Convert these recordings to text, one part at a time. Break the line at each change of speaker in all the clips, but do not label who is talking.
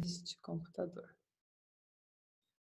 este computador.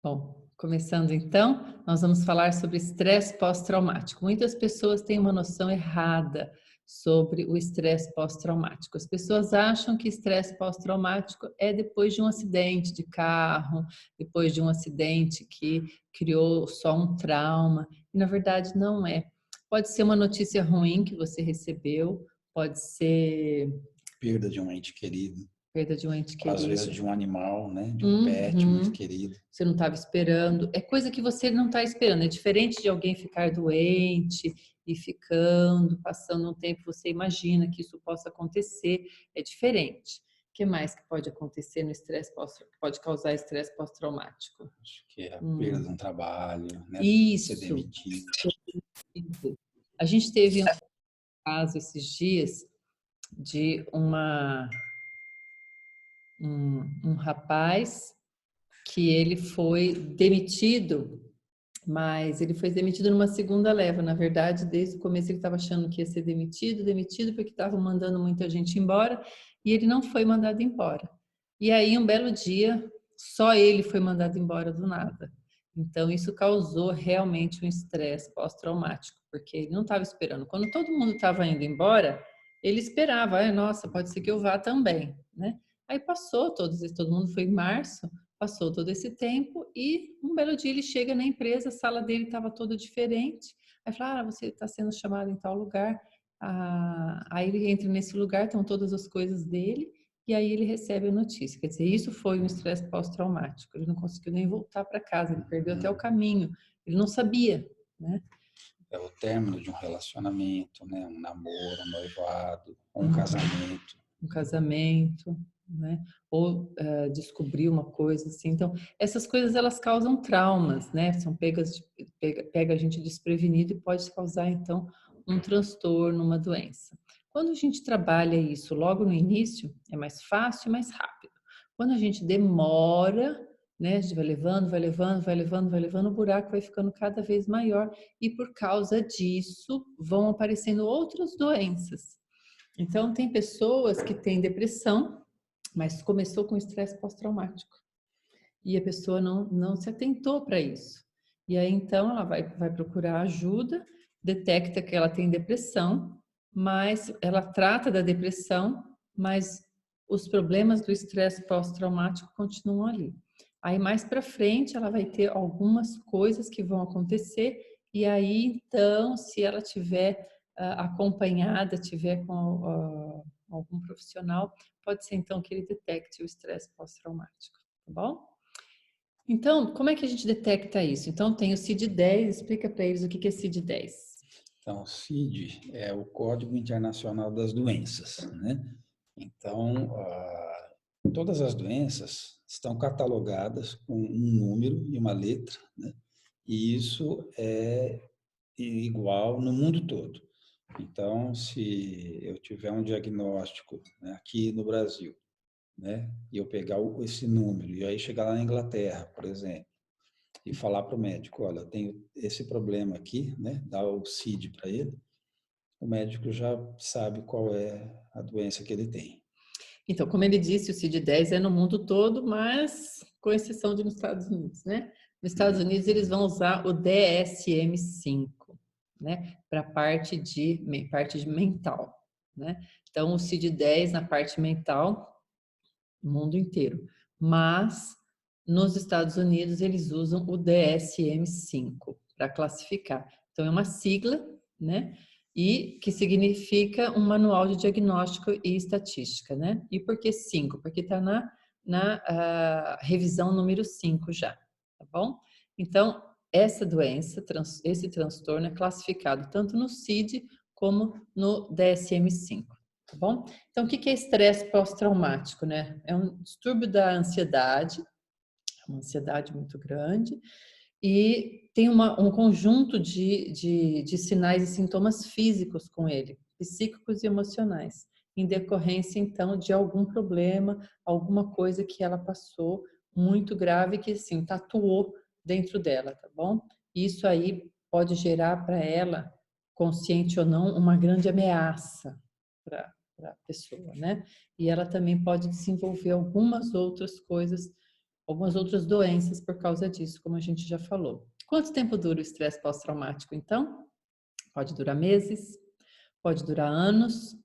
Bom, começando então, nós vamos falar sobre estresse pós-traumático. Muitas pessoas têm uma noção errada sobre o estresse pós-traumático. As pessoas acham que estresse pós-traumático é depois de um acidente de carro, depois de um acidente que criou só um trauma, e na verdade não é. Pode ser uma notícia ruim que você recebeu, pode ser
perda de um ente querido,
perda de um ente
às vezes
querido.
de um animal, né? De um pet muito querido.
Você não estava esperando. É coisa que você não está esperando. É diferente de alguém ficar doente e ficando, passando um tempo, você imagina que isso possa acontecer. É diferente. O que mais que pode acontecer no estresse pode causar estresse pós-traumático?
Acho que é a perda de um trabalho, né? Ser
Isso.
demitido.
A gente teve um caso esses dias de um rapaz que ele foi demitido, mas ele foi demitido numa segunda leva. Na verdade, desde o começo ele estava achando que ia ser demitido porque estavam mandando muita gente embora e ele não foi mandado embora. E aí, um belo dia, só ele foi mandado embora do nada. Então, isso causou realmente um estresse pós-traumático, porque ele não estava esperando. Quando todo mundo estava indo embora, ele esperava, nossa, pode ser que eu vá também, né? Aí passou todo mundo foi em março, passou todo esse tempo e um belo dia ele chega na empresa, a sala dele estava toda diferente. Aí fala, você está sendo chamado em tal lugar. Aí ele entra nesse lugar, estão todas as coisas dele e aí ele recebe a notícia. Quer dizer, isso foi um estresse pós-traumático. Ele não conseguiu nem voltar para casa, ele perdeu até o caminho. Ele não sabia, né?
É o término de um relacionamento, né? Um namoro, um noivado, um casamento.
Um casamento, né? Ou descobrir uma coisa assim. Então, essas coisas elas causam traumas, né? São pega a gente desprevenido e pode causar então um transtorno, uma doença. Quando a gente trabalha isso logo no início, é mais fácil e mais rápido. Quando a gente demora, né? A gente vai levando, o buraco vai ficando cada vez maior e por causa disso vão aparecendo outras doenças. Então, tem pessoas que têm depressão, mas começou com estresse pós-traumático. E a pessoa não se atentou para isso. E aí, então, ela vai procurar ajuda, detecta que ela tem depressão, mas ela trata da depressão, mas os problemas do estresse pós-traumático continuam ali. Aí, mais para frente, ela vai ter algumas coisas que vão acontecer, e aí, então, se ela tiver acompanhada, tiver com algum profissional, pode ser, então, que ele detecte o estresse pós-traumático, tá bom? Então, como é que a gente detecta isso? Então, tem o CID-10, explica para eles o que é CID-10.
Então, o CID é o Código Internacional das Doenças, né? Então, todas as doenças estão catalogadas com um número e uma letra, né? E isso é igual no mundo todo. Então, se eu tiver um diagnóstico, né, aqui no Brasil, né, e eu pegar esse número e aí chegar lá na Inglaterra, por exemplo, e falar para o médico, olha, eu tenho esse problema aqui, né, dar o CID para ele, o médico já sabe qual é a doença que ele tem.
Então, como ele disse, o CID-10 é no mundo todo, mas com exceção de nos Estados Unidos, né? Nos Estados Unidos, eles vão usar o DSM-5, né? Para parte de mental, né? Então, o CID-10 na parte mental, no mundo inteiro. Mas, nos Estados Unidos, eles usam o DSM-5 para classificar. Então, é uma sigla, né? E que significa um manual de diagnóstico e estatística, né? E por que 5? Porque está na revisão número 5 já, tá bom? Então, essa doença, esse transtorno é classificado tanto no CID como no DSM-5, tá bom? Então, o que é estresse pós-traumático, né? É um distúrbio da ansiedade, uma ansiedade muito grande, e tem um conjunto de sinais e sintomas físicos com ele, psíquicos e emocionais, em decorrência, então, de algum problema, alguma coisa que ela passou muito grave que, assim, tatuou dentro dela, tá bom? Isso aí pode gerar para ela, consciente ou não, uma grande ameaça para para a pessoa, né? E ela também pode desenvolver algumas outras coisas, algumas outras doenças por causa disso, como a gente já falou. Quanto tempo dura o estresse pós-traumático, então? Pode durar meses, pode durar anos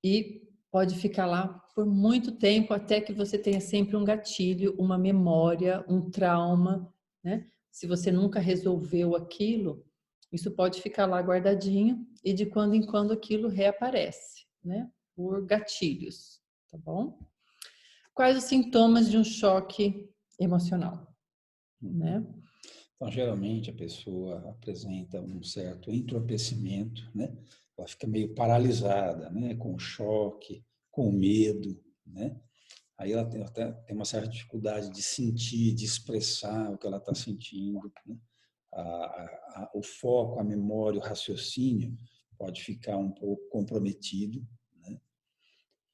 e pode ficar lá por muito tempo até que você tenha sempre um gatilho, uma memória, um trauma, né? Se você nunca resolveu aquilo, isso pode ficar lá guardadinho e de quando em quando aquilo reaparece, né? Por gatilhos, tá bom? Quais os sintomas de um choque emocional, né?
Então, geralmente, a pessoa apresenta um certo entorpecimento, né? Ela fica meio paralisada, né? Com choque, com medo, né? Aí ela até tem uma certa dificuldade de sentir, de expressar o que ela está sentindo, né? O foco, a memória, o raciocínio pode ficar um pouco comprometido, né?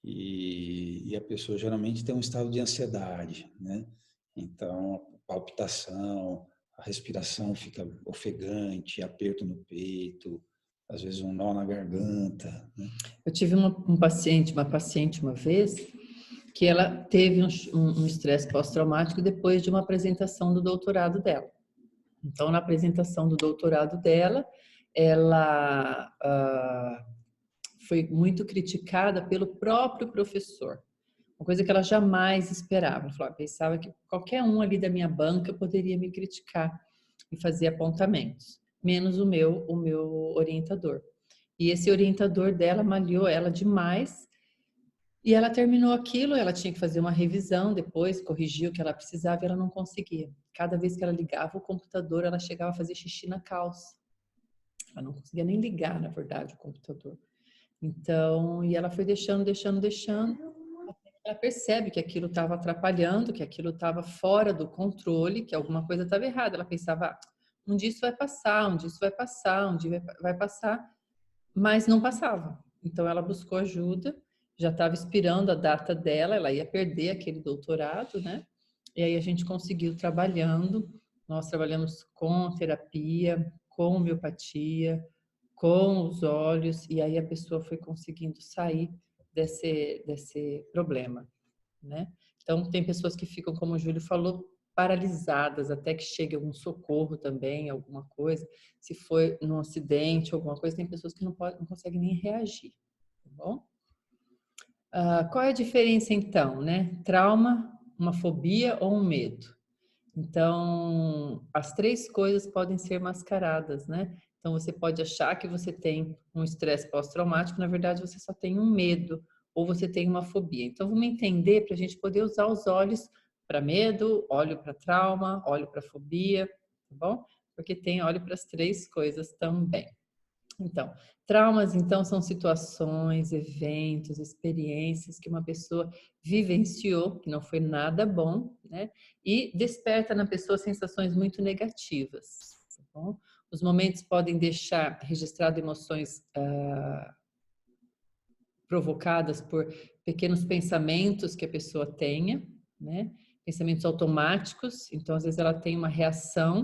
E a pessoa geralmente tem um estado de ansiedade, né? Então, a palpitação, a respiração fica ofegante, aperto no peito, às vezes um nó na garganta, né?
Eu tive uma paciente uma vez que ela teve um estresse pós-traumático depois de uma apresentação do doutorado dela. Então, na apresentação do doutorado dela, ela foi muito criticada pelo próprio professor. Uma coisa que ela jamais esperava. Ela falou, pensava que qualquer um ali da minha banca poderia me criticar e fazer apontamentos, menos o meu orientador. E esse orientador dela malhou ela demais e ela terminou aquilo, ela tinha que fazer uma revisão depois, corrigir o que ela precisava e ela não conseguia. Cada vez que ela ligava o computador, ela chegava a fazer xixi na calça. Ela não conseguia nem ligar, na verdade, o computador. Então, e ela foi deixando. Ela percebe que aquilo estava atrapalhando, que aquilo estava fora do controle, que alguma coisa estava errada. Ela pensava, um dia isso vai passar, um dia isso vai passar, um dia vai passar, mas não passava. Então, ela buscou ajuda, já estava expirando a data dela, ela ia perder aquele doutorado, né? E aí a gente conseguiu trabalhando, nós trabalhamos com terapia, com homeopatia, com os olhos, e aí a pessoa foi conseguindo sair desse problema, né? Então, tem pessoas que ficam, como o Júlio falou, paralisadas até que chegue algum socorro também, alguma coisa. Se foi num acidente, alguma coisa, tem pessoas que não conseguem nem reagir, tá bom? Qual é a diferença então, né? Trauma, uma fobia ou um medo? Então, as três coisas podem ser mascaradas, né? Então, você pode achar que você tem um estresse pós-traumático, na verdade, você só tem um medo ou você tem uma fobia. Então, vamos entender para a gente poder usar os olhos para medo, olho para trauma, olho para fobia, tá bom? Porque tem olho para as três coisas também. Então, traumas, então, são situações, eventos, experiências que uma pessoa vivenciou, que não foi nada bom, né? E desperta na pessoa sensações muito negativas, tá bom? Os momentos podem deixar registrado emoções provocadas por pequenos pensamentos que a pessoa tenha, né? Pensamentos automáticos, então às vezes ela tem uma reação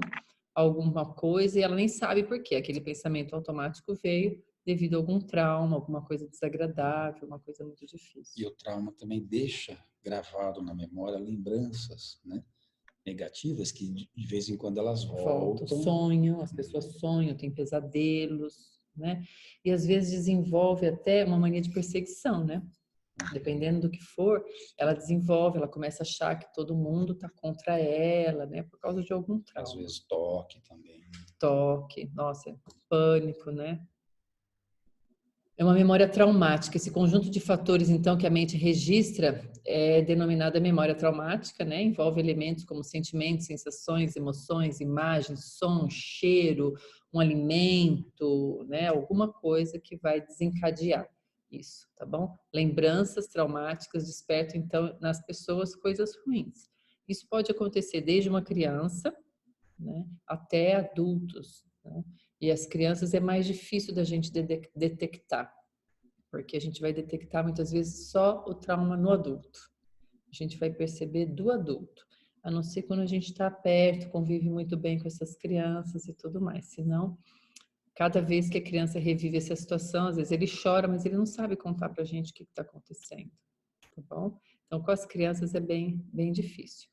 a alguma coisa e ela nem sabe por quê. Aquele pensamento automático veio devido a algum trauma, alguma coisa desagradável, uma coisa muito
E
difícil.
o trauma também deixa gravado na memória lembranças, né? Negativas que de vez em quando elas
Volta,
voltam.
sonham, as pessoas sonham, têm pesadelos, né? E às vezes desenvolve até uma mania de perseguição, né? Dependendo do que for, ela desenvolve, ela começa a achar que todo mundo está contra ela, né? Por causa de algum
Às
trauma.
vezes toque também.
Toque, nossa, pânico, né? É uma memória traumática. Esse conjunto de fatores, então, que a mente registra é denominada memória traumática, né? Envolve elementos como sentimentos, sensações, emoções, imagens, som, cheiro, um alimento, né? Alguma coisa que vai desencadear isso, tá bom? Lembranças traumáticas despertam, então, nas pessoas coisas ruins. Isso pode acontecer desde uma criança, né, até adultos, né? E as crianças é mais difícil da gente detectar, porque a gente vai detectar muitas vezes só o trauma no adulto. A gente vai perceber do adulto, a não ser quando a gente está perto, convive muito bem com essas crianças e tudo mais. Senão, cada vez que a criança revive essa situação, às vezes ele chora, mas ele não sabe contar para a gente o que está acontecendo, tá bom? Então, com as crianças é bem difícil.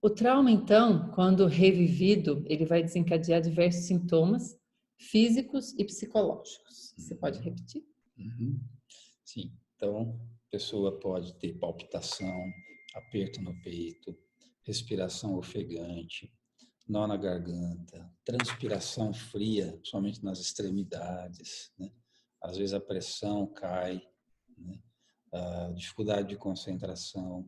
O trauma, então, quando revivido, ele vai desencadear diversos sintomas físicos e psicológicos. Você pode repetir?
Uhum. Sim. Então, a pessoa pode ter palpitação, aperto no peito, respiração ofegante, nó na garganta, transpiração fria, principalmente nas extremidades, né? Às vezes a pressão cai, né? Dificuldade de concentração,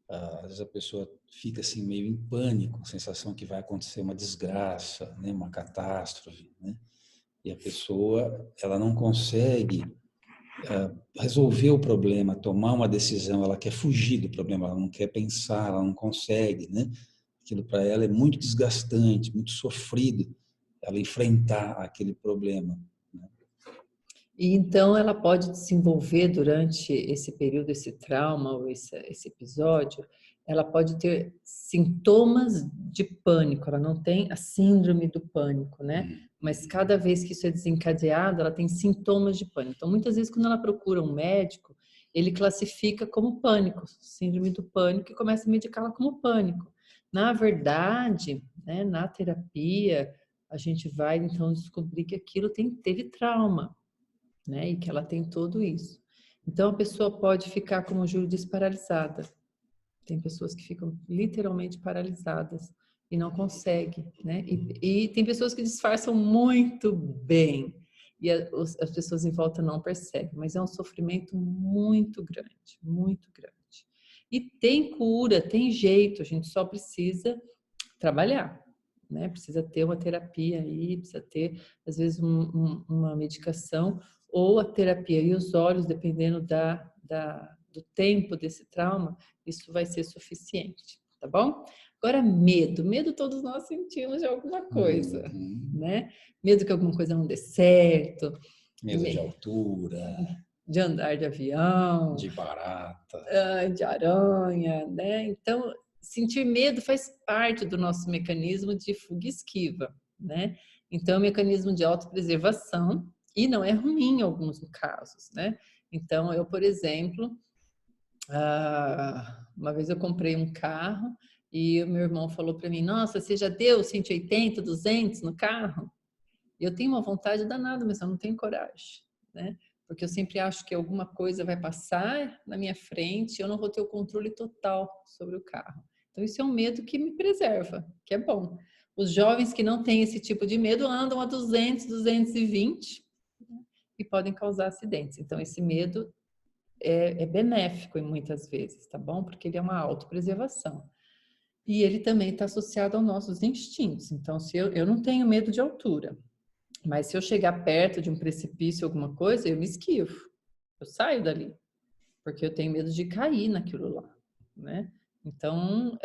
às vezes a pessoa fica assim meio em pânico, a sensação que vai acontecer uma desgraça, né? Uma catástrofe, né? E a pessoa, ela não consegue resolver o problema, tomar uma decisão, ela quer fugir do problema, ela não quer pensar, ela não consegue, né? Aquilo para ela é muito desgastante, muito sofrido, ela enfrentar aquele problema. Né?
E então ela pode desenvolver durante esse período, esse trauma ou esse episódio, ela pode ter sintomas de pânico, ela não tem a síndrome do pânico, né? Mas cada vez que isso é desencadeado, ela tem sintomas de pânico. Então, muitas vezes, quando ela procura um médico, ele classifica como pânico, síndrome do pânico, e começa a medicá-la como pânico. Na verdade, né, na terapia, a gente vai então descobrir que aquilo teve trauma, né? E que ela tem tudo isso. Então, a pessoa pode ficar, como o Júlio disse, paralisada. Tem pessoas que ficam literalmente paralisadas e não conseguem, né? E tem pessoas que disfarçam muito bem e as pessoas em volta não percebem, mas é um sofrimento muito grande, muito grande. E tem cura, tem jeito, a gente só precisa trabalhar, né? Precisa ter uma terapia aí, precisa ter, às vezes, uma medicação ou a terapia e os olhos, dependendo do tempo desse trauma, isso vai ser suficiente, tá bom? Agora, medo todos nós sentimos de alguma coisa, né? Medo que alguma coisa não dê certo.
Medo de altura.
De andar de avião.
De barata.
De aranha, né? Então, sentir medo faz parte do nosso mecanismo de fuga e esquiva, né? Então, é um mecanismo de autopreservação e não é ruim em alguns casos, né? Então, eu, por exemplo, uma vez eu comprei um carro e o meu irmão falou para mim: nossa, você já deu 180, 200 no carro? E eu tenho uma vontade danada, mas eu não tenho coragem, né? Porque eu sempre acho que alguma coisa vai passar na minha frente e eu não vou ter o controle total sobre o carro. Então, isso é um medo que me preserva, que é bom. Os jovens que não têm esse tipo de medo andam a 200, 220, né? E podem causar acidentes. Então, esse medo é benéfico muitas vezes, tá bom? Porque ele é uma autopreservação. E ele também está associado aos nossos instintos. Então, se eu não tenho medo de altura, mas se eu chegar perto de um precipício, alguma coisa, eu me esquivo. Eu saio dali, porque eu tenho medo de cair naquilo lá, né? Então,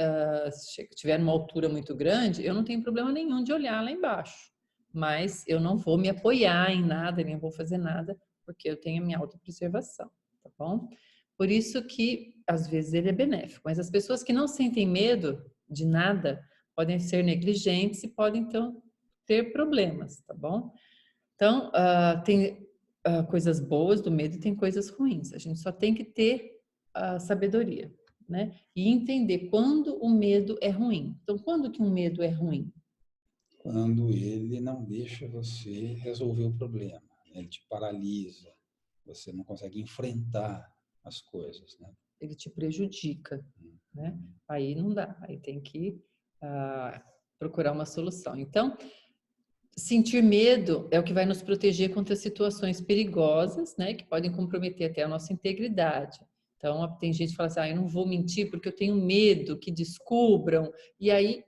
se tiver numa altura muito grande, eu não tenho problema nenhum de olhar lá embaixo. Mas eu não vou me apoiar em nada, nem vou fazer nada, porque eu tenho a minha autopreservação, tá bom? Por isso que, às vezes, ele é benéfico. Mas as pessoas que não sentem medo de nada podem ser negligentes e podem, então, ter problemas, tá bom? Então, tem coisas boas do medo e tem coisas ruins. A gente só tem que ter sabedoria, né? E entender quando o medo é ruim. Então, quando que um medo é ruim?
Quando ele não deixa você resolver o problema, ele te paralisa, você não consegue enfrentar as coisas, né?
Ele te prejudica, né? Aí não dá, aí tem que procurar uma solução. Então, sentir medo é o que vai nos proteger contra situações perigosas, né? Que podem comprometer até a nossa integridade. Então, tem gente que fala assim, eu não vou mentir porque eu tenho medo que descubram. E aí,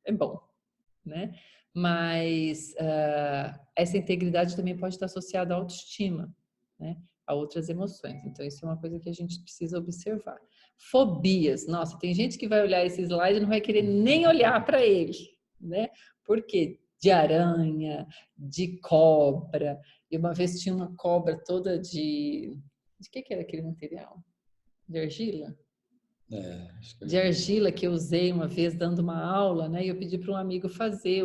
é bom, né? Mas essa integridade também pode estar associada à autoestima, né? A outras emoções. Então, isso é uma coisa que a gente precisa observar. Fobias. Nossa, tem gente que vai olhar esse slide e não vai querer nem olhar para ele, né? Por quê? De aranha, de cobra. E uma vez tinha uma cobra toda de... De que era aquele material? De argila? De argila que eu usei uma vez dando uma aula, né? E eu pedi para um amigo fazer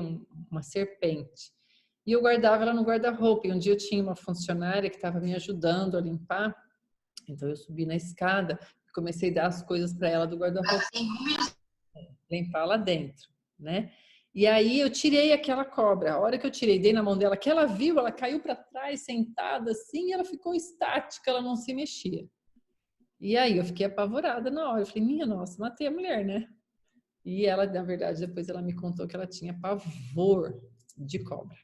uma serpente. e eu guardava ela no guarda-roupa. E um dia eu tinha uma funcionária que estava me ajudando a limpar, então eu subi na escada e comecei a dar as coisas para ela do guarda-roupa, limpar lá dentro, né? E aí eu tirei aquela cobra. A hora que eu tirei, dei na mão dela, que ela viu, ela caiu para trás, sentada assim, e ela ficou estática, ela não se mexia. E aí eu fiquei apavorada na hora. Eu falei, minha nossa, matei a mulher, né? E ela, na verdade, depois ela me contou que ela tinha pavor de cobra,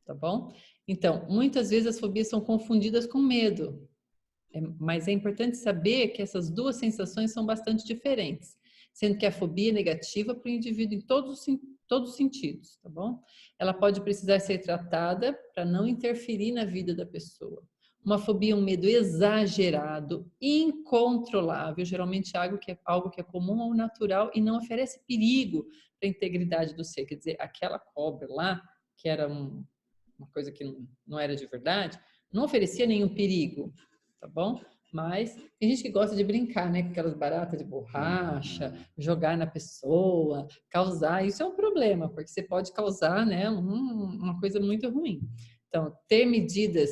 tá bom? Então, muitas vezes as fobias são confundidas com medo. Mas é importante saber que essas duas sensações são bastante diferentes, sendo que a fobia é negativa para o indivíduo em todos os sentidos, tá bom? Ela pode precisar ser tratada para não interferir na vida da pessoa. Uma fobia é um medo exagerado, incontrolável, geralmente é algo que é comum ou natural e não oferece perigo para a integridade do ser. Quer dizer, aquela cobra lá, que era uma coisa que não era de verdade, não oferecia nenhum perigo, tá bom? Mas tem gente que gosta de brincar, né? Com aquelas baratas de borracha, jogar na pessoa, causar. Isso é um problema, porque você pode causar, né, uma coisa muito ruim. Então, ter medidas,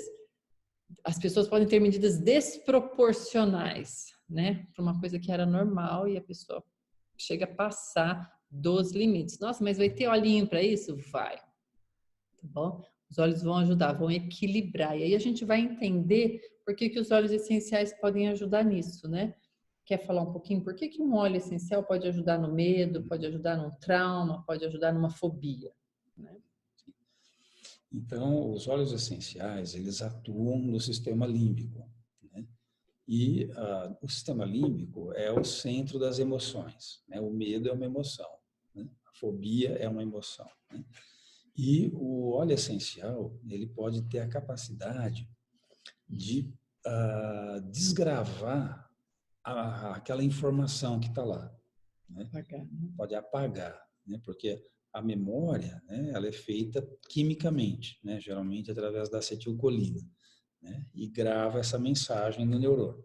as pessoas podem ter medidas desproporcionais, né? Para uma coisa que era normal e a pessoa chega a passar dos limites. Nossa, mas vai ter olhinho para isso? Vai, tá bom? Os óleos vão ajudar, vão equilibrar. E aí a gente vai entender por que os óleos essenciais podem ajudar nisso, né? Quer falar um pouquinho por que um óleo essencial pode ajudar no medo, pode ajudar num trauma, pode ajudar numa fobia, né?
Então, os óleos essenciais, eles atuam no sistema límbico, né? E o sistema límbico é o centro das emoções, né? O medo é uma emoção, né? A fobia é uma emoção, né? E o óleo essencial, ele pode ter a capacidade de desgravar aquela informação que está lá, né? Pode apagar, né? Porque a memória, né, ela é feita quimicamente, né? Geralmente através da acetilcolina, né? E grava essa mensagem no neurônio.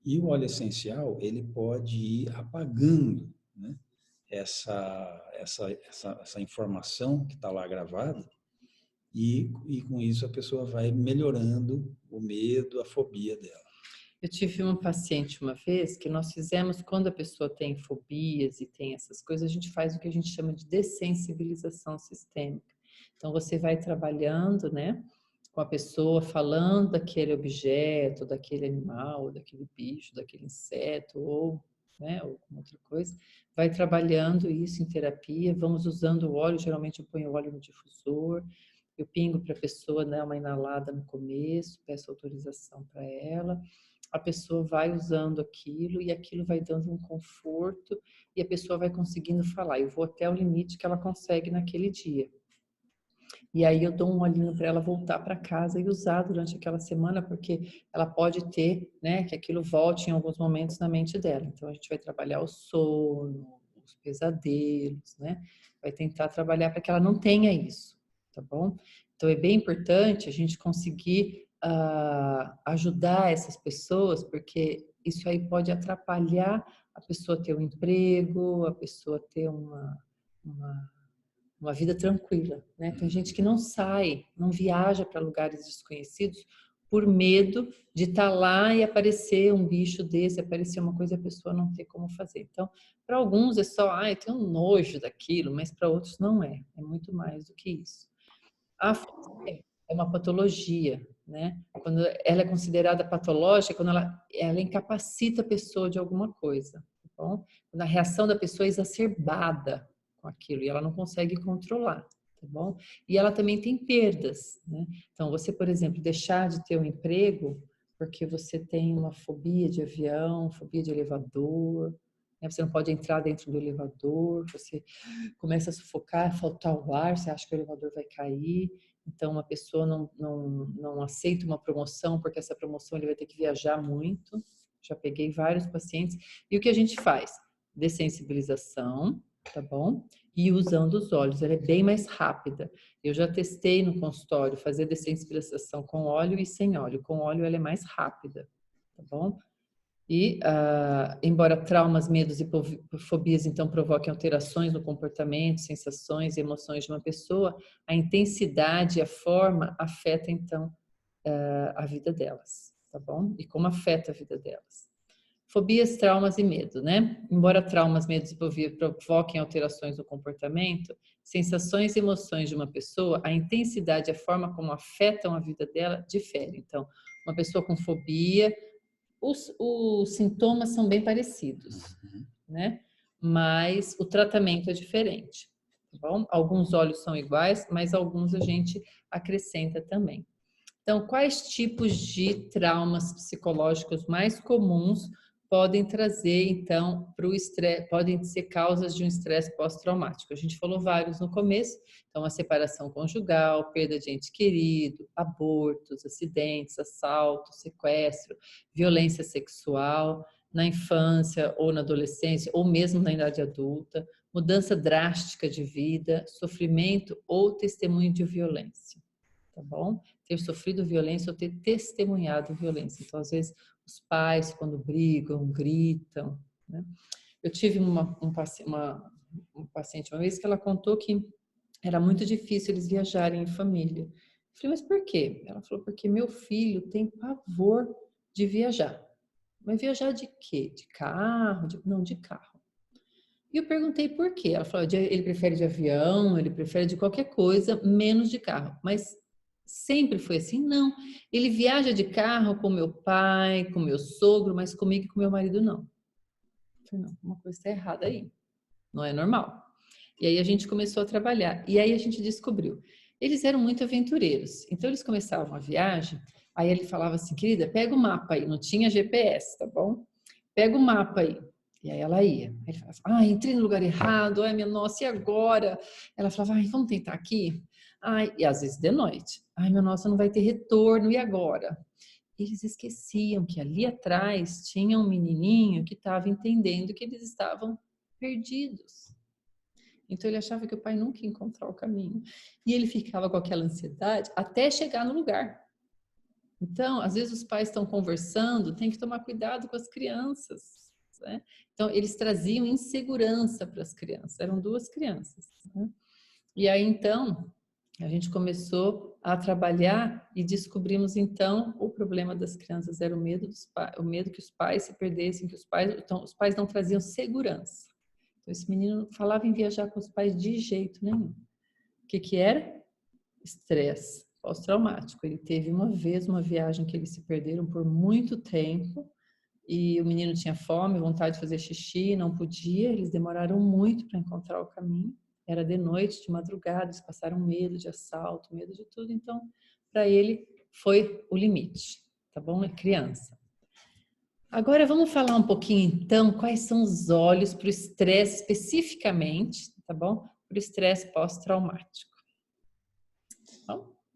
E o óleo essencial, ele pode ir apagando, né, essa informação que está lá gravada e com isso a pessoa vai melhorando o medo, a fobia dela.
Eu tive uma paciente uma vez que nós fizemos, quando a pessoa tem fobias e tem essas coisas, a gente faz o que a gente chama de dessensibilização sistêmica. Então, você vai trabalhando, né, com a pessoa, falando daquele objeto, daquele animal, daquele bicho, daquele inseto, ou, né, alguma outra coisa, vai trabalhando isso em terapia, vamos usando o óleo, geralmente eu ponho o óleo no difusor, eu pingo para a pessoa dar uma inalada no começo, peço autorização para ela, a pessoa vai usando aquilo e aquilo vai dando um conforto e a pessoa vai conseguindo falar. Eu vou até o limite que ela consegue naquele dia. E aí eu dou um olhinho para ela voltar para casa e usar durante aquela semana, porque ela pode ter, né, que aquilo volte em alguns momentos na mente dela. Então a gente vai trabalhar o sono, os pesadelos, né? Vai tentar trabalhar para que ela não tenha isso, tá bom? Então é bem importante a gente conseguir ajudar essas pessoas, porque isso aí pode atrapalhar a pessoa ter um emprego, a pessoa ter uma vida tranquila, né? Tem gente que não sai, não viaja para lugares desconhecidos por medo de estar lá e aparecer um bicho desse, aparecer uma coisa e a pessoa não ter como fazer. Então, para alguns é só, eu tenho um nojo daquilo, mas para outros não é. É muito mais do que isso. A fobia é uma patologia, né? Quando ela é considerada patológica, quando ela incapacita a pessoa de alguma coisa, tá bom? Quando a reação da pessoa é exacerbada com aquilo e ela não consegue controlar, tá bom? E ela também tem perdas, né? Então, você, por exemplo, deixar de ter um emprego porque você tem uma fobia de avião, fobia de elevador, né? Você não pode entrar dentro do elevador, você começa a sufocar, faltar o ar, você acha que o elevador vai cair, então uma pessoa não aceita uma promoção, porque essa promoção ele vai ter que viajar muito. Já peguei vários pacientes. E o que a gente faz? Dessensibilização, tá bom? E usando os óleos, ela é bem mais rápida. Eu já testei no consultório fazer dessensibilização com óleo e sem óleo. Com óleo ela é mais rápida, tá bom? E, embora traumas, medos e fobias, então, provoquem alterações no comportamento, sensações e emoções de uma pessoa, a intensidade e a forma afeta, então, a vida delas, tá bom? E como afeta a vida delas. Fobias, traumas e medo, né? Embora traumas, medos e fobias provoquem alterações no comportamento, sensações e emoções de uma pessoa, a intensidade e a forma como afetam a vida dela difere. Então, uma pessoa com fobia, os sintomas são bem parecidos, né? Mas o tratamento é diferente, tá bom? Alguns olhos são iguais, mas alguns a gente acrescenta também. Então, quais tipos de traumas psicológicos mais comuns podem trazer, então, para o estresse, podem ser causas de um estresse pós-traumático? A gente falou vários no começo, então, a separação conjugal, perda de ente querido, abortos, acidentes, assalto, sequestro, violência sexual na infância ou na adolescência, ou mesmo na idade adulta, mudança drástica de vida, sofrimento ou testemunho de violência, tá bom? Ter sofrido violência ou ter testemunhado violência. Então, às vezes, os pais, quando brigam, gritam, né? Eu tive um paciente uma vez que ela contou que era muito difícil eles viajarem em família. Eu falei, mas por quê? Ela falou, porque meu filho tem pavor de viajar. Mas viajar de quê? De carro? Não, de carro. E eu perguntei por quê. Ela falou, ele prefere de avião, ele prefere de qualquer coisa, menos de carro. Mas sempre foi assim? Não. Ele viaja de carro com meu pai, com meu sogro, mas comigo e com meu marido não. Eu falei, não, uma coisa está errada aí. Não é normal. E aí a gente começou a trabalhar. E aí a gente descobriu. Eles eram muito aventureiros. Então eles começavam a viagem, aí ele falava assim, querida, pega o mapa aí. Não tinha GPS, tá bom? Pega o mapa aí. E aí ela ia. Aí ele falava, entrei no lugar errado, ai, minha nossa, e agora? Ela falava, vamos tentar aqui? E às vezes de noite. Ai, meu nossa, não vai ter retorno, e agora? Eles esqueciam que ali atrás tinha um menininho que estava entendendo que eles estavam perdidos. Então ele achava que o pai nunca ia encontrar o caminho. E ele ficava com aquela ansiedade até chegar no lugar. Então, às vezes os pais estão conversando, tem que tomar cuidado com as crianças, né? Então, eles traziam insegurança para as crianças. Eram duas crianças, né? E aí, então, a gente começou a trabalhar e descobrimos, então, o problema das crianças era o medo o medo que os pais se perdessem, que os pais não traziam segurança. Então, esse menino falava em viajar com os pais de jeito nenhum. O que era? Estresse pós-traumático. Ele teve uma vez uma viagem que eles se perderam por muito tempo e o menino tinha fome, vontade de fazer xixi, não podia. Eles demoraram muito para encontrar o caminho. Era de noite, de madrugada, eles passaram medo de assalto, medo de tudo. Então, para ele, foi o limite, tá bom? É criança. Agora, vamos falar um pouquinho, então, quais são os olhos para o estresse especificamente, tá bom? Para o estresse pós-traumático.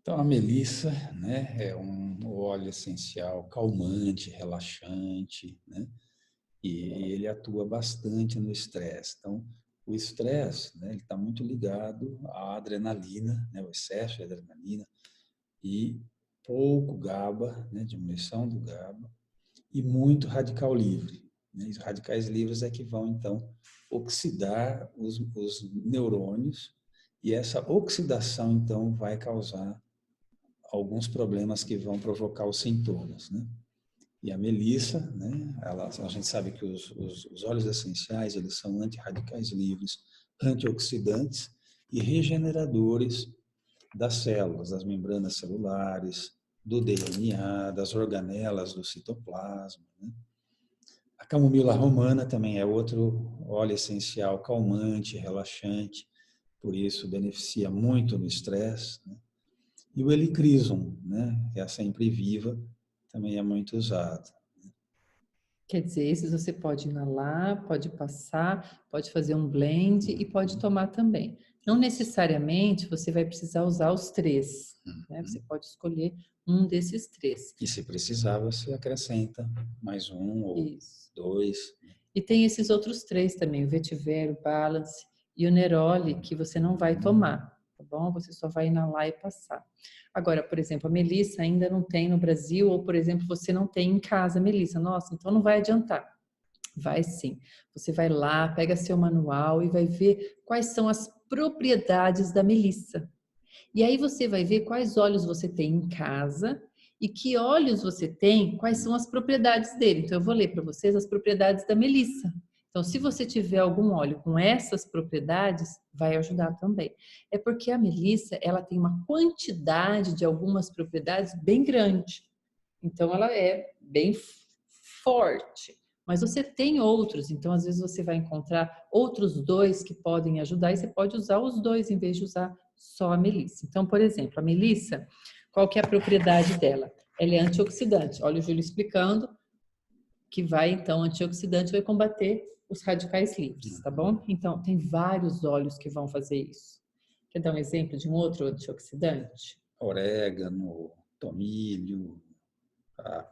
Então, a melissa, né, é um óleo essencial calmante, relaxante, né? E ele atua bastante no estresse. Então, o estresse, né, ele está muito ligado à adrenalina, né, o excesso de adrenalina e pouco GABA, né, diminuição do GABA e muito radical livre. Né? Os radicais livres é que vão, então, oxidar os neurônios e essa oxidação, então, vai causar alguns problemas que vão provocar os sintomas, né? E a melissa, né? A gente sabe que os óleos essenciais, eles são antirradicais livres, antioxidantes e regeneradores das células, das membranas celulares, do DNA, das organelas do citoplasma, né? A camomila romana também é outro óleo essencial calmante, relaxante, por isso beneficia muito no estresse, né? E o helichrysum, né, que é a sempre viva, também é muito usado.
Quer dizer, esses você pode inalar, pode passar, pode fazer um blend e pode tomar também. Não necessariamente você vai precisar usar os três, né? Você pode escolher um desses três.
E se precisar, você acrescenta mais um ou
Isso.
dois.
E tem esses outros três também, o vetiver, o balance e o neroli, que você não vai tomar, tá bom? Você só vai inalar e passar. Agora, por exemplo, a melissa ainda não tem no Brasil, ou, por exemplo, você não tem em casa a melissa. Nossa, então não vai adiantar. Vai sim. Você vai lá, pega seu manual e vai ver quais são as propriedades da melissa. E aí você vai ver quais óleos você tem em casa e que óleos você tem, quais são as propriedades dele. Então eu vou ler para vocês as propriedades da melissa. Então, se você tiver algum óleo com essas propriedades, vai ajudar também. É porque a melissa, ela tem uma quantidade de algumas propriedades bem grande. Então, ela é bem forte. Mas você tem outros, então às vezes você vai encontrar outros 2 que podem ajudar e você pode usar os 2 em vez de usar só a melissa. Então, por exemplo, a melissa, qual que é a propriedade dela? Ela é antioxidante. Olha o Júlio explicando que vai, então, antioxidante vai combater os radicais livres, tá bom? Então, tem vários óleos que vão fazer isso. Quer dar um exemplo de um outro antioxidante?
Orégano, tomilho, a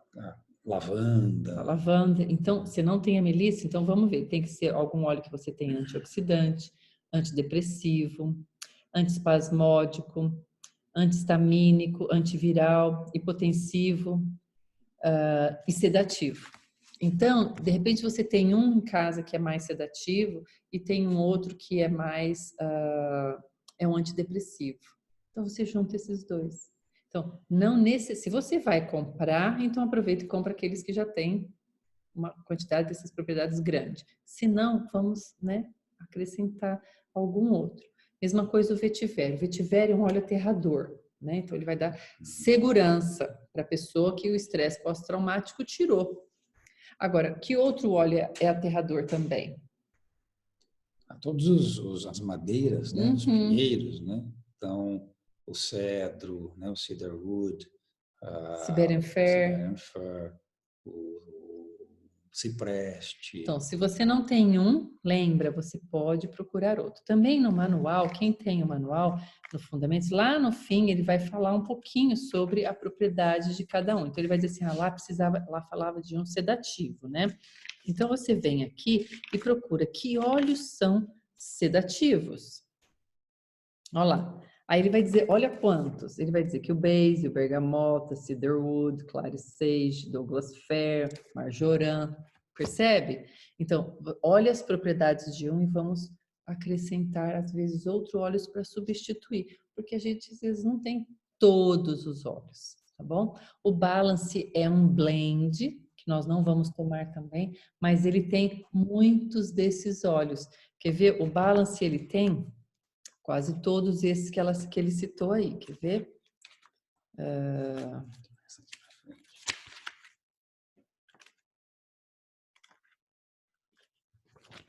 lavanda.
A lavanda. Então, se não tem a melissa, então vamos ver. Tem que ser algum óleo que você tenha antioxidante, antidepressivo, antiespasmódico, antihistamínico, antiviral, hipotensivo e sedativo. Então, de repente você tem um em casa que é mais sedativo e tem um outro que é mais é um antidepressivo. Então você junta esses 2. Então, se você vai comprar, então aproveita e compra aqueles que já têm uma quantidade dessas propriedades grande. Se não, vamos, né, acrescentar algum outro. Mesma coisa o vetiver. O vetiver é um óleo aterrador, né? Então ele vai dar segurança para a pessoa que o estresse pós-traumático tirou. Agora, que outro óleo é aterrador também?
Todos as madeiras, né? Os pinheiros, né? Então, o cedro, né? O cedarwood,
Siberian
o
Fir.
Siberian Fir, o cipreste.
Então, se você não tem um, lembra, você pode procurar outro. Também no manual, quem tem o manual, no Fundamentos, lá no fim ele vai falar um pouquinho sobre a propriedade de cada um. Então ele vai dizer assim, lá falava de um sedativo, né? Então você vem aqui e procura que óleos são sedativos. Olha lá. Aí ele vai dizer, olha quantos. Ele vai dizer que o basil, bergamota, cedarwood, clary sage, Douglas fir, marjoram. Percebe? Então, olha as propriedades de um e vamos acrescentar, às vezes, outros óleos para substituir. Porque a gente, às vezes, não tem todos os óleos, tá bom? O Balance é um blend, que nós não vamos tomar também, mas ele tem muitos desses óleos. Quer ver? O Balance, ele tem quase todos esses que ele citou aí, quer ver?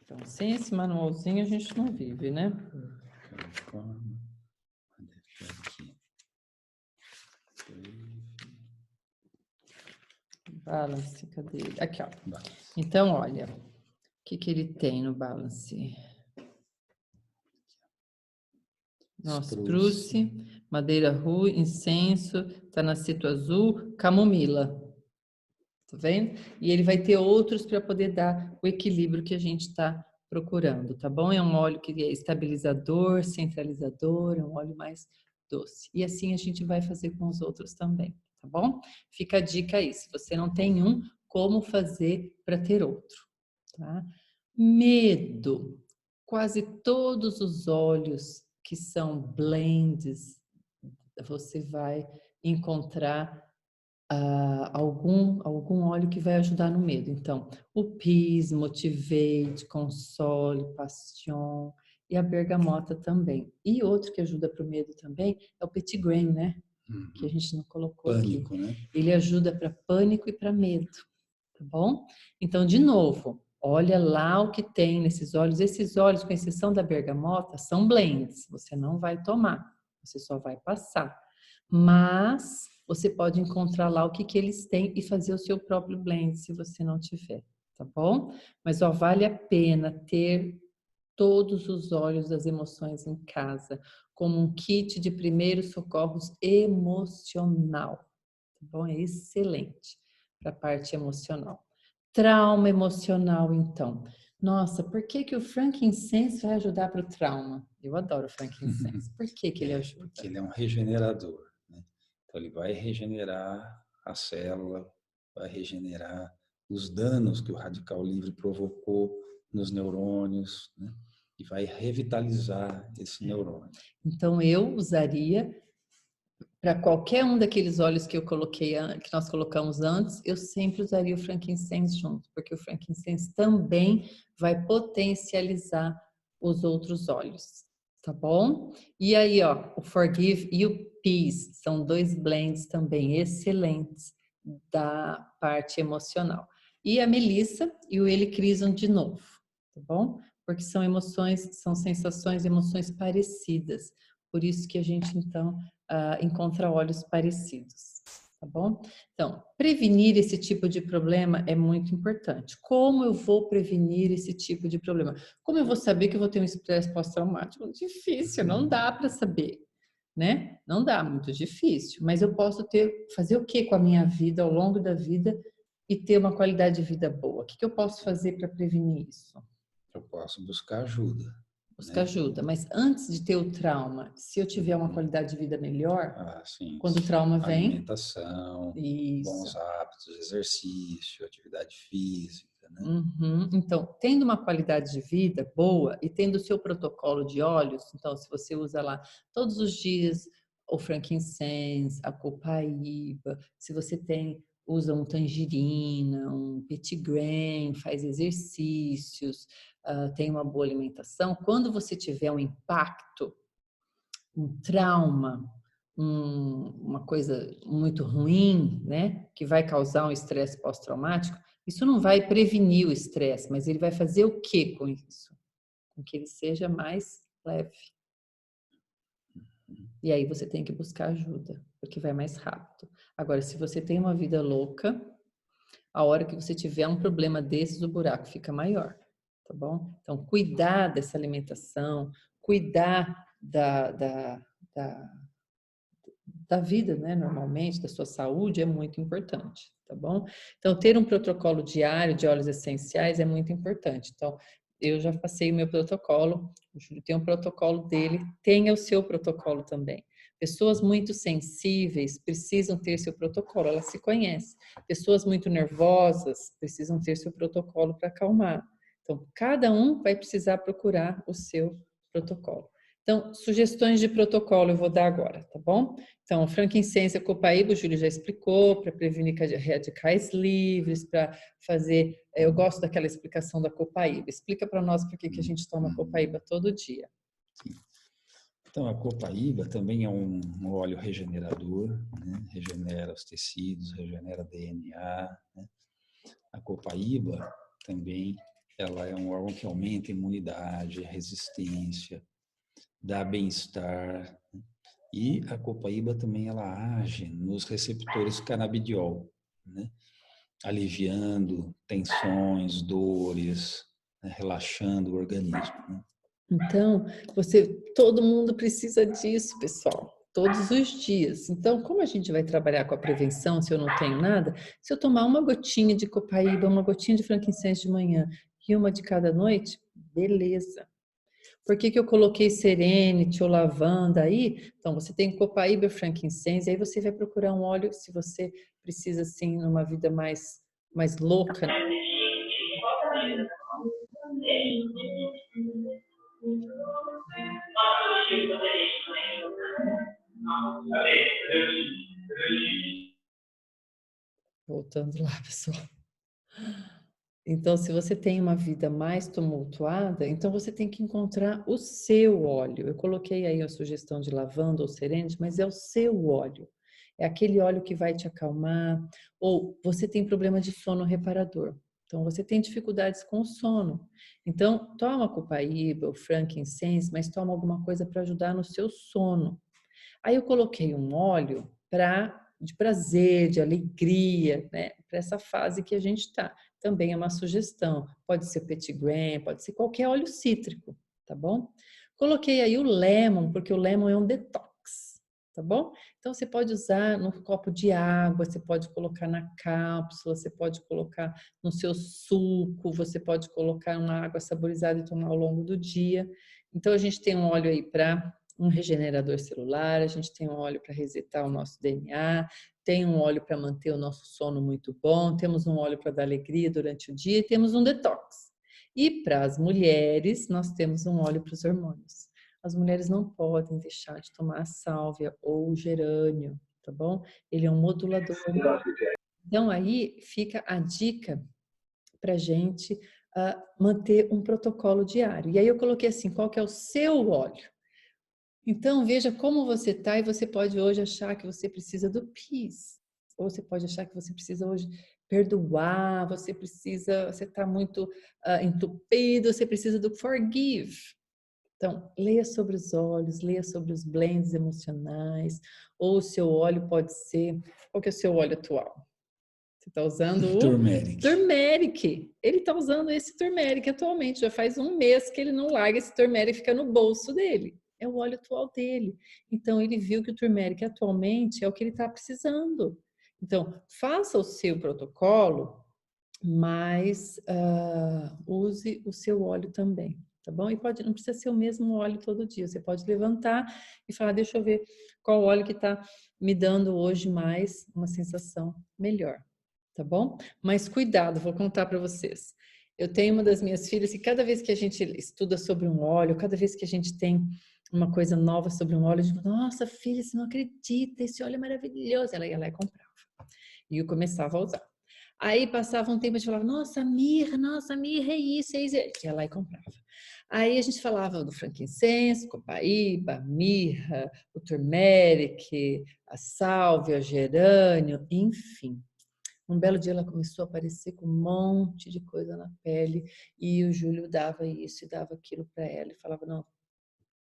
Então, sem esse manualzinho a gente não vive, né? Balance, cadê ele? Aqui, ó. Então, olha, o que ele tem no Balance? Nossa, spruce, madeira rui, incenso, tanacito azul, camomila. Tá vendo? E ele vai ter outros para poder dar o equilíbrio que a gente está procurando, tá bom? É um óleo que é estabilizador, centralizador, é um óleo mais doce. E assim a gente vai fazer com os outros também, tá bom? Fica a dica aí, se você não tem um, como fazer para ter outro, tá? Medo. Quase todos os óleos que são blends, você vai encontrar algum óleo que vai ajudar no medo. Então, o Peace, Motivate, Console, Passion e a bergamota também. E outro que ajuda para o medo também é o Petit Grain, né? Que a gente não colocou
pânico,
aqui.
Né?
Ele ajuda para pânico e para medo, tá bom? Então, de novo, olha lá o que tem nesses óleos. Esses óleos, com exceção da bergamota, são blends. Você não vai tomar, você só vai passar. Mas você pode encontrar lá o que eles têm e fazer o seu próprio blend, se você não tiver, tá bom? Mas, ó, vale a pena ter todos os óleos das emoções em casa, como um kit de primeiros socorros emocional, tá bom? É excelente para a parte emocional. Trauma emocional, então. Nossa, por que que o frankincense vai ajudar para o trauma? Eu adoro o frankincense. Por que que ele
Porque
ajuda?
ele é um regenerador, né? Então, ele vai regenerar a célula, vai regenerar os danos que o radical livre provocou nos neurônios, né? E vai revitalizar esse neurônio.
Então eu usaria para qualquer um daqueles óleos que eu coloquei, que nós colocamos antes, eu sempre usaria o frankincense junto, porque o frankincense também vai potencializar os outros óleos, tá bom? E aí, ó, o Forgive e o Peace são dois blends também excelentes da parte emocional. E a Melissa e o Helichrysum de novo, tá bom? Porque são emoções, são sensações, emoções parecidas. Por isso que a gente, então, encontra óleos parecidos, tá bom? Então, prevenir esse tipo de problema é muito importante. Como eu vou prevenir esse tipo de problema? Como eu vou saber que eu vou ter um estresse pós-traumático? Difícil, não dá para saber, né? Não dá, muito difícil. Mas eu posso fazer o que com a minha vida ao longo da vida e ter uma qualidade de vida boa? O que eu posso fazer para prevenir isso?
Eu posso buscar ajuda,
Buscar
né?
ajuda. Mas antes de ter o trauma, se eu tiver uma qualidade de vida melhor,
Ah, sim.
quando o trauma vem,
Alimentação,
isso.
bons hábitos, exercício, atividade física, né?
Uhum. Então, tendo uma qualidade de vida boa e tendo o seu protocolo de óleos, então, se você usa lá todos os dias o frankincense, a copaíba, se você usa um tangerina, um petit grain, faz exercícios, tem uma boa alimentação, quando você tiver um impacto, um trauma, uma coisa muito ruim, né, que vai causar um estresse pós-traumático, isso não vai prevenir o estresse, mas ele vai fazer o que com isso? Com que ele seja mais leve. E aí você tem que buscar ajuda, porque vai mais rápido. Agora, se você tem uma vida louca, a hora que você tiver um problema desses, o buraco fica maior, tá bom? Então, cuidar dessa alimentação, cuidar da da vida, né, normalmente, da sua saúde, é muito importante, tá bom? Então, ter um protocolo diário de óleos essenciais é muito importante. Então, eu já passei o meu protocolo, o Júlio tem um protocolo dele, tenha o seu protocolo também. Pessoas muito sensíveis precisam ter seu protocolo, elas se conhecem. Pessoas muito nervosas precisam ter seu protocolo para acalmar. Então, cada um vai precisar procurar o seu protocolo. Então, sugestões de protocolo eu vou dar agora, tá bom? Então, frankincense e copaíba, o Júlio já explicou, para prevenir radicais livres, para fazer... Eu gosto daquela explicação da copaíba. Explica para nós por que a gente toma copaíba todo dia.
Então, a copaíba também é um óleo regenerador, né? Regenera os tecidos, regenera DNA, né? A copaíba também, ela é um órgão que aumenta a imunidade, a resistência, dá bem-estar, né? E a copaíba também ela age nos receptores canabidiol, né? Aliviando tensões, dores, né? Relaxando o organismo, né?
Então, todo mundo precisa disso, pessoal, todos os dias. Então, como a gente vai trabalhar com a prevenção, se eu não tenho nada, se eu tomar uma gotinha de copaíba, uma gotinha de frankincense de manhã e uma de cada noite, beleza. Por que que eu coloquei Serenity ou lavanda aí? Então, você tem copaíba e frankincense, aí você vai procurar um óleo se você precisa, assim, numa vida mais louca. Voltando lá, pessoal. Então, se você tem uma vida mais tumultuada, então você tem que encontrar o seu óleo. Eu coloquei aí a sugestão de lavanda ou serente, mas é o seu óleo. É aquele óleo que vai te acalmar. Ou você tem problema de sono reparador. Então, você tem dificuldades com o sono. Então, toma copaíba ou frankincense, mas toma alguma coisa para ajudar no seu sono. Aí eu coloquei um óleo de prazer, de alegria, né? Para essa fase que a gente está. Também é uma sugestão. Pode ser petit grain, pode ser qualquer óleo cítrico, tá bom? Coloquei aí o lemon, porque o lemon é um detox, tá bom? Então, você pode usar no copo de água, você pode colocar na cápsula, você pode colocar no seu suco, você pode colocar uma água saborizada e tomar ao longo do dia. Então, a gente tem um óleo aí para um regenerador celular, a gente tem um óleo para resetar o nosso DNA, tem um óleo para manter o nosso sono muito bom, temos um óleo para dar alegria durante o dia e temos um detox. E para as mulheres, nós temos um óleo para os hormônios. As mulheres não podem deixar de tomar a sálvia ou o gerânio, tá bom? Ele é um modulador. Então, aí fica a dica para a gente manter um protocolo diário. E aí eu coloquei assim, qual que é o seu óleo? Então, veja como você está e você pode hoje achar que você precisa do peace. Ou você pode achar que você precisa hoje perdoar, você está muito entupido, você precisa do forgive. Então, leia sobre os óleos, leia sobre os blends emocionais, ou o seu óleo pode ser... Qual que é o seu óleo atual? Você está usando o...
Turmeric.
Turmeric. Ele está usando esse turmeric atualmente. Já faz um mês que ele não larga esse turmeric, fica no bolso dele. É o óleo atual dele. Então, ele viu que o turmeric atualmente é o que ele está precisando. Então, faça o seu protocolo, mas use o seu óleo também, tá bom? E não precisa ser o mesmo óleo todo dia. Você pode levantar e falar, deixa eu ver qual óleo que está me dando hoje mais uma sensação melhor, tá bom? Mas cuidado, vou contar para vocês. Eu tenho uma das minhas filhas que cada vez que a gente estuda sobre um óleo, cada vez que a gente tem uma coisa nova sobre um óleo, eu digo, nossa filha, você não acredita, esse óleo é maravilhoso. Ela ia lá e comprava. E eu começava a usar. Aí passava um tempo, a gente falava, nossa, mirra, é isso, é isso. Ia lá e comprava. Aí a gente falava do frankincenso, copaíba, mirra, o turmeric, a sálvia, o gerânio, enfim. Um belo dia ela começou a aparecer com um monte de coisa na pele e o Júlio dava isso e dava aquilo para ela e falava, não,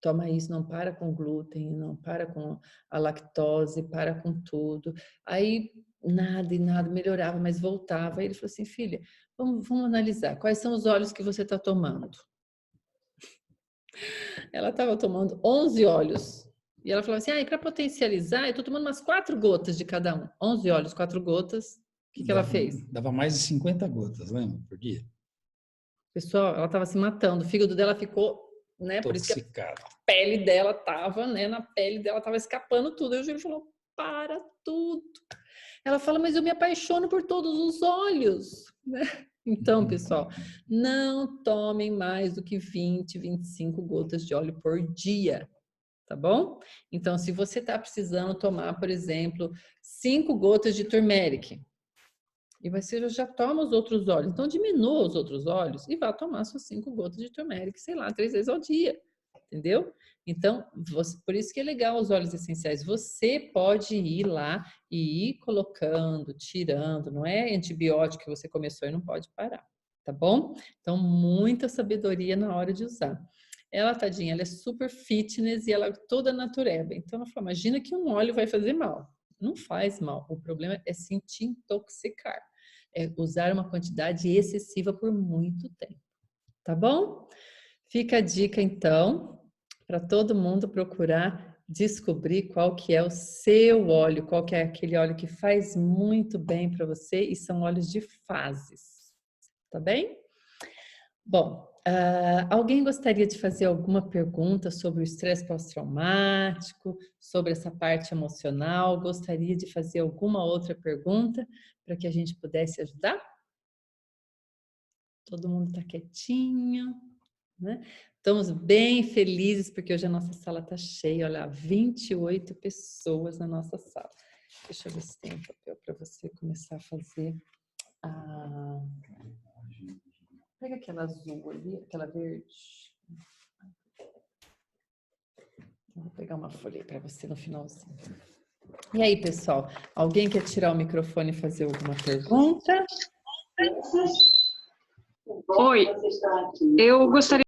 toma isso, não para com glúten, não para com a lactose, para com tudo. Aí nada e nada melhorava, mas voltava. Aí ele falou assim, filha, vamos analisar, quais são os óleos que você está tomando? Ela estava tomando 11 óleos. E ela falava assim, para potencializar, eu estou tomando umas 4 gotas de cada um. 11 óleos, 4 gotas. O que ela fez?
Dava mais de 50 gotas, lembra? Por dia.
Pessoal, ela estava se matando. O fígado dela ficou, né? Por isso que a pele dela estava, né? Na pele dela estava escapando tudo. Aí o Júlio falou, para tudo. Ela fala, mas eu me apaixono por todos os óleos, né? Então, pessoal, não tomem mais do que 20, 25 gotas de óleo por dia, tá bom? Então, se você está precisando tomar, por exemplo, 5 gotas de turmeric, e você já toma os outros óleos, então diminua os outros óleos e vá tomar suas 5 gotas de turmeric, sei lá, 3 vezes ao dia, entendeu? Então, por isso que é legal os óleos essenciais. Você pode ir lá e ir colocando, tirando. Não é antibiótico que você começou e não pode parar, tá bom? Então, muita sabedoria na hora de usar. Ela, tadinha, ela é super fitness e ela é toda natureba. Então, ela fala, imagina que um óleo vai fazer mal. Não faz mal. O problema é se intoxicar. É usar uma quantidade excessiva por muito tempo. Tá bom? Fica a dica, então, para todo mundo procurar descobrir qual que é o seu óleo, qual que é aquele óleo que faz muito bem para você e são óleos de fases, tá bem? Bom, alguém gostaria de fazer alguma pergunta sobre o estresse pós-traumático, sobre essa parte emocional? Gostaria de fazer alguma outra pergunta para que a gente pudesse ajudar? Todo mundo está quietinho, né? Estamos bem felizes porque hoje a nossa sala está cheia. Olha, 28 pessoas na nossa sala. Deixa eu ver se tem um papel para você começar a fazer. Pega aquela azul ali, aquela verde. Vou pegar uma folha para você no finalzinho. E aí, pessoal? Alguém quer tirar o microfone e fazer alguma pergunta?
Oi, eu gostaria